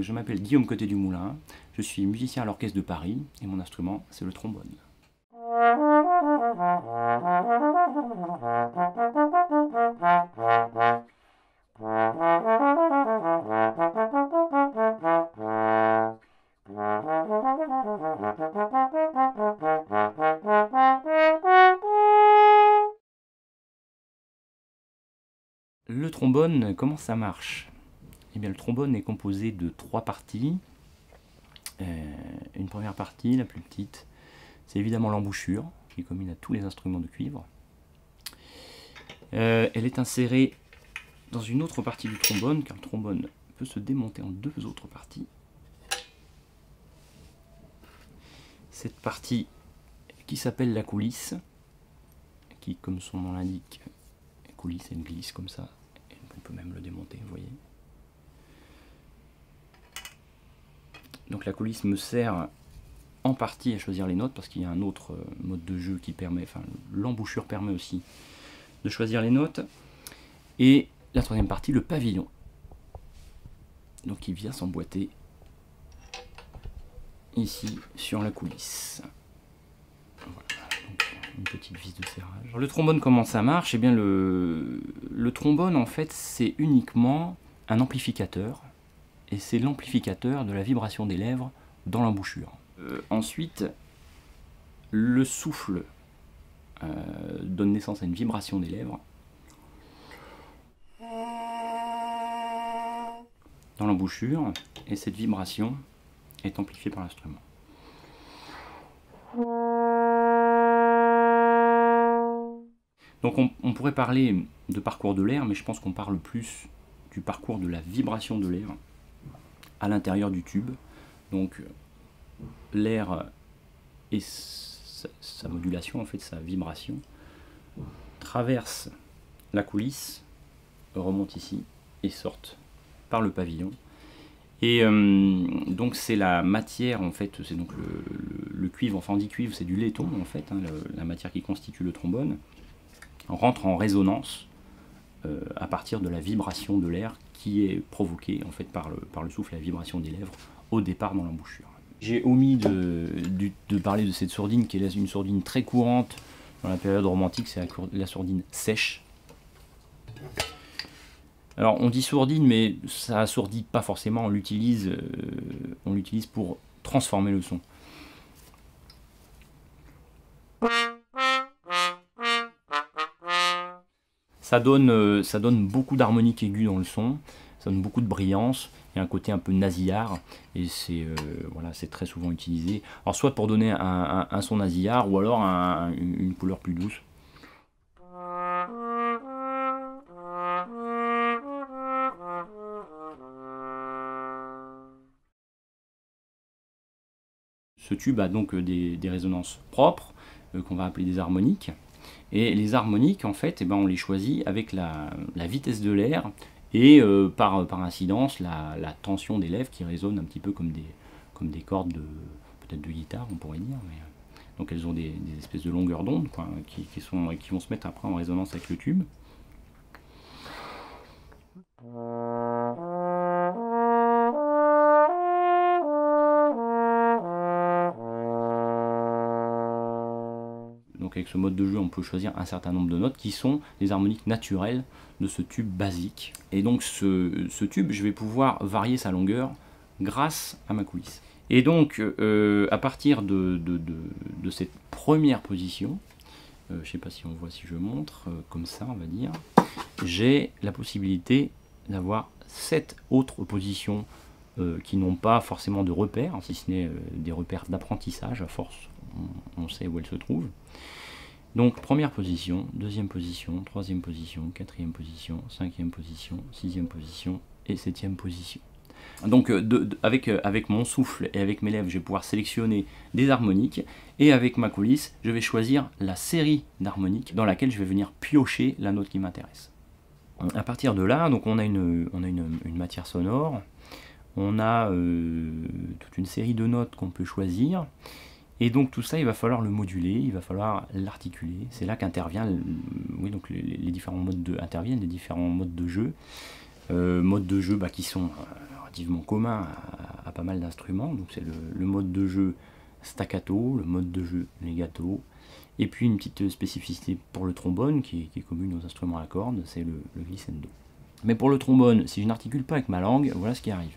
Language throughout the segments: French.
je m'appelle Guillaume Côté-du-Moulin, je suis musicien à l'Orchestre de Paris et mon instrument c'est le trombone. Le trombone, comment ça marche? Eh bien, le trombone est composé de 3 parties. Une première partie, la plus petite, c'est évidemment l'embouchure, qui est commune à tous les instruments de cuivre. Elle est insérée dans une autre partie du trombone, car le trombone peut se démonter en 2 autres parties. Cette partie qui s'appelle la coulisse, qui, comme son nom l'indique, coulisse, elle glisse comme ça. Et on peut même le démonter, vous voyez. Donc la coulisse me sert en partie à choisir les notes, parce qu'il y a un autre mode de jeu qui permet, enfin l'embouchure permet aussi de choisir les notes. Et la troisième partie, le pavillon. Donc il vient s'emboîter ici sur la coulisse. Voilà, donc une petite vis de serrage. Alors, le trombone, comment ça marche? Eh bien le trombone en fait c'est uniquement un amplificateur, et c'est l'amplificateur de la vibration des lèvres dans l'embouchure. Ensuite, le souffle donne naissance à une vibration des lèvres dans l'embouchure, et cette vibration est amplifiée par l'instrument. Donc on pourrait parler de parcours de l'air, mais je pense qu'on parle plus du parcours de la vibration de l'air à l'intérieur du tube. Donc l'air et sa modulation, en fait sa vibration, traverse la coulisse, remonte ici et sortent par le pavillon. Et donc c'est la matière, en fait, c'est donc le cuivre, enfin on dit cuivre, c'est du laiton en fait, hein, la matière qui constitue le trombone, rentre en résonance à partir de la vibration de l'air qui est provoquée en fait par le souffle et la vibration des lèvres au départ dans l'embouchure. J'ai omis de parler de cette sourdine qui est une sourdine très courante dans la période romantique, c'est la sourdine sèche. Alors on dit sourdine, mais ça assourdit pas forcément, on l'utilise pour transformer le son. Ça donne beaucoup d'harmoniques aiguës dans le son, ça donne beaucoup de brillance, il y a un côté un peu nasillard, et c'est voilà, c'est très souvent utilisé. Alors soit pour donner un son nasillard, ou alors une couleur plus douce. Ce tube a donc des résonances propres, qu'on va appeler des harmoniques. Et les harmoniques, en fait, on les choisit avec la vitesse de l'air et par incidence la tension des lèvres qui résonnent un petit peu comme des cordes peut-être de guitare, on pourrait dire. Mais, donc elles ont des espèces de longueurs d'onde qui vont se mettre après en résonance avec le tube. Donc avec ce mode de jeu, on peut choisir un certain nombre de notes qui sont des harmoniques naturelles de ce tube basique. Et donc ce tube, je vais pouvoir varier sa longueur grâce à ma coulisse. Et donc à partir de cette première position, je ne sais pas si on voit si je montre, comme ça on va dire, j'ai la possibilité d'avoir 7 autres positions qui n'ont pas forcément de repères, si ce n'est des repères d'apprentissage. À force, on sait où elles se trouvent. Donc première position, deuxième position, troisième position, quatrième position, cinquième position, sixième position et septième position. Donc avec mon souffle et avec mes lèvres, je vais pouvoir sélectionner des harmoniques, et avec ma coulisse, je vais choisir la série d'harmoniques dans laquelle je vais venir piocher la note qui m'intéresse. À partir de là, donc on a une matière sonore, on a toute une série de notes qu'on peut choisir, et donc tout ça, il va falloir le moduler, il va falloir l'articuler. C'est là qu'interviennent les différents modes de jeu. Modes de jeu qui sont relativement commun à pas mal d'instruments. Donc c'est le mode de jeu staccato, le mode de jeu legato, et puis une petite spécificité pour le trombone qui est commune aux instruments à cordes, c'est le glissando. Mais pour le trombone, si je n'articule pas avec ma langue, voilà ce qui arrive.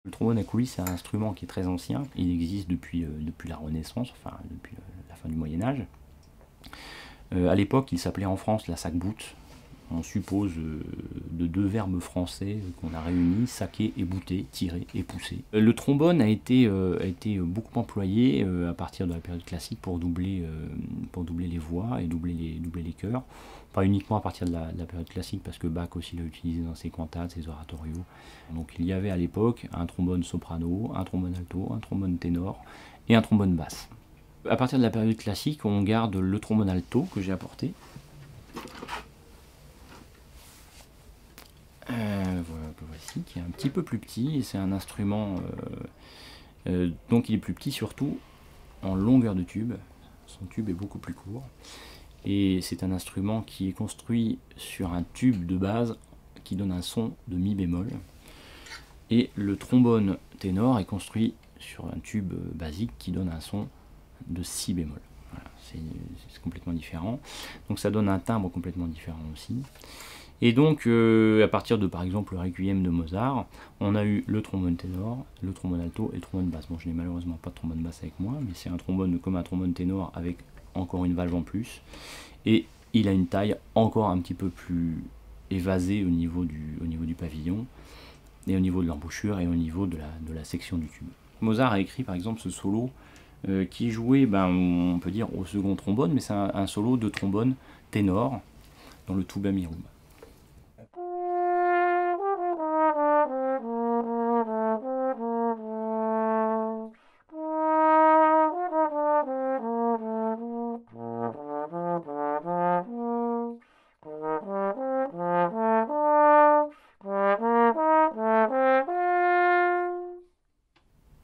Le trombone à coulisses, c'est un instrument qui est très ancien. Il existe depuis la Renaissance, enfin depuis la fin du Moyen-Âge. À l'époque, il s'appelait en France la sac-boute. On suppose de deux verbes français qu'on a réunis, saquer et bouter, tirer et pousser. Le trombone a été beaucoup employé à partir de la période classique pour doubler les voix et doubler les chœurs. Pas uniquement à partir de la période classique, parce que Bach aussi l'a utilisé dans ses cantates, ses oratorios. Donc il y avait à l'époque un trombone soprano, un trombone alto, un trombone ténor et un trombone basse. À partir de la période classique, on garde le trombone alto que j'ai apporté. Voici, qui est un petit peu plus petit, et c'est un instrument, donc il est plus petit surtout en longueur de tube. Son tube est beaucoup plus court. Et c'est un instrument qui est construit sur un tube de base qui donne un son de mi bémol. Et le trombone ténor est construit sur un tube basique qui donne un son de si bémol. Voilà, c'est complètement différent. Donc ça donne un timbre complètement différent aussi. Et donc à partir de par exemple le Requiem de Mozart, on a eu le trombone ténor, le trombone alto et le trombone basse. Bon, je n'ai malheureusement pas de trombone basse avec moi, mais c'est un trombone comme un trombone ténor avec encore une valve en plus, et il a une taille encore un petit peu plus évasée au niveau du pavillon, et au niveau de l'embouchure, et au niveau de la section du tube. Mozart a écrit par exemple ce solo qui est joué, on peut dire, au second trombone, mais c'est un solo de trombone ténor dans le tuba mirum.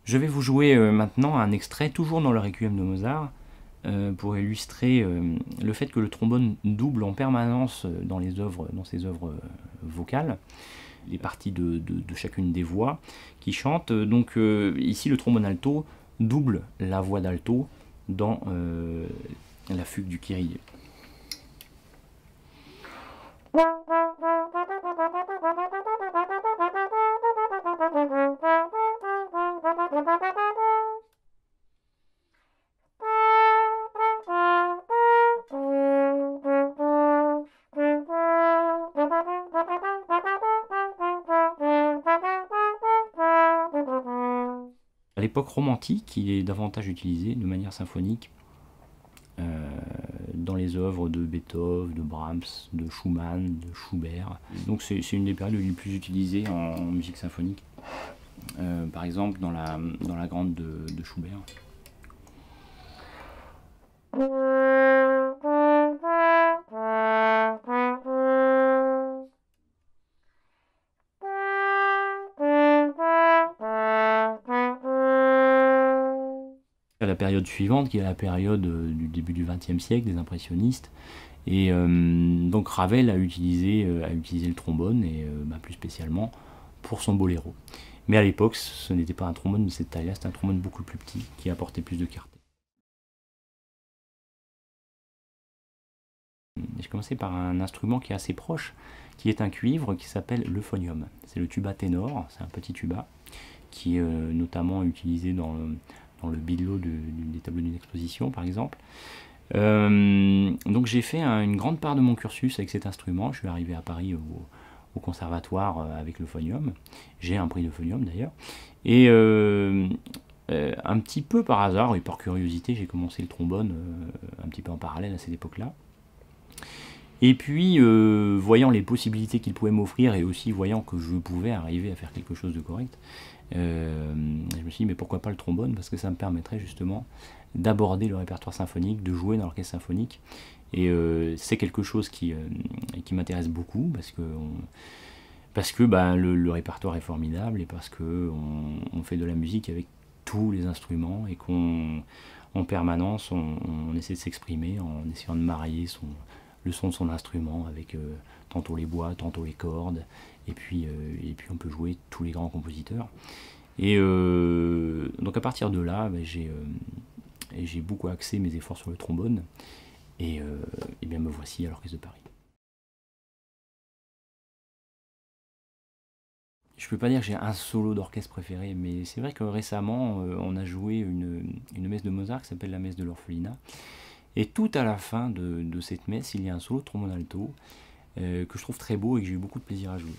Je vais vous jouer maintenant un extrait, toujours dans le Requiem de Mozart, pour illustrer le fait que le trombone double en permanence dans ses œuvres vocales, les parties de chacune des voix qui chantent. Donc ici, le trombone alto double la voix d'alto dans la fugue du Kyrie. À l'époque romantique, il est davantage utilisé de manière symphonique dans les œuvres de Beethoven, de Brahms, de Schumann, de Schubert. Donc c'est une des périodes les plus utilisées en musique symphonique. Par exemple dans la grande de Schubert. La période suivante, qui est la période du début du XXe siècle, des impressionnistes, et donc Ravel a utilisé le trombone, et plus spécialement pour son boléro. Mais à l'époque, ce n'était pas un trombone de cette taille-là, c'était un trombone beaucoup plus petit, qui apportait plus de clarté. J'ai commencé par un instrument qui est assez proche, qui est un cuivre qui s'appelle l'euphonium. C'est le tuba ténor, c'est un petit tuba, qui est notamment utilisé dans le billot des tableaux d'une exposition par exemple. Donc j'ai fait une grande part de mon cursus avec cet instrument. Je suis arrivé à Paris au conservatoire avec l'euphonium. J'ai un prix d'euphonium d'ailleurs. Et un petit peu par hasard et par curiosité, j'ai commencé le trombone un petit peu en parallèle à cette époque-là. Et puis, voyant les possibilités qu'il pouvait m'offrir, et aussi voyant que je pouvais arriver à faire quelque chose de correct, je me suis dit, mais pourquoi pas le trombone, parce que ça me permettrait justement d'aborder le répertoire symphonique, de jouer dans l'orchestre symphonique. Et c'est quelque chose qui m'intéresse beaucoup, parce que le répertoire est formidable, et parce qu'on fait de la musique avec tous les instruments, et qu'on en permanence, on essaie de s'exprimer en essayant de marier le son de son instrument avec tantôt les bois, tantôt les cordes, et puis on peut jouer tous les grands compositeurs. Et donc à partir de là, j'ai beaucoup axé mes efforts sur le trombone, et bien me voici à l'Orchestre de Paris. Je peux pas dire que j'ai un solo d'orchestre préféré, mais c'est vrai que récemment, on a joué une messe de Mozart qui s'appelle la messe de l'orphelinat. Et tout à la fin de cette messe, il y a un solo de trombone alto que je trouve très beau et que j'ai eu beaucoup de plaisir à jouer.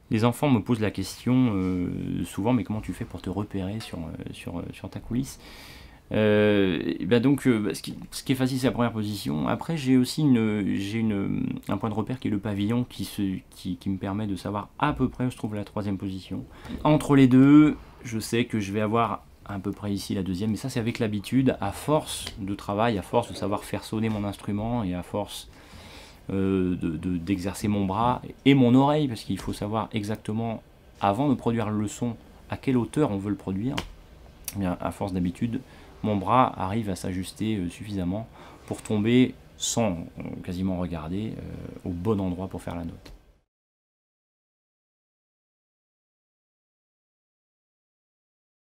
Les enfants me posent la question souvent, mais comment tu fais pour te repérer sur ta coulisse? Ce qui est facile, c'est la première position. Après, j'ai aussi un point de repère qui est le pavillon qui me permet de savoir à peu près où se trouve la troisième position. Entre les deux, je sais que je vais avoir à peu près ici la deuxième, mais ça c'est avec l'habitude, à force de travail, à force de savoir faire sonner mon instrument et à force d'exercer mon bras et mon oreille, parce qu'il faut savoir exactement, avant de produire le son, à quelle hauteur on veut le produire. Eh bien, à force d'habitude, mon bras arrive à s'ajuster suffisamment pour tomber sans quasiment regarder au bon endroit pour faire la note.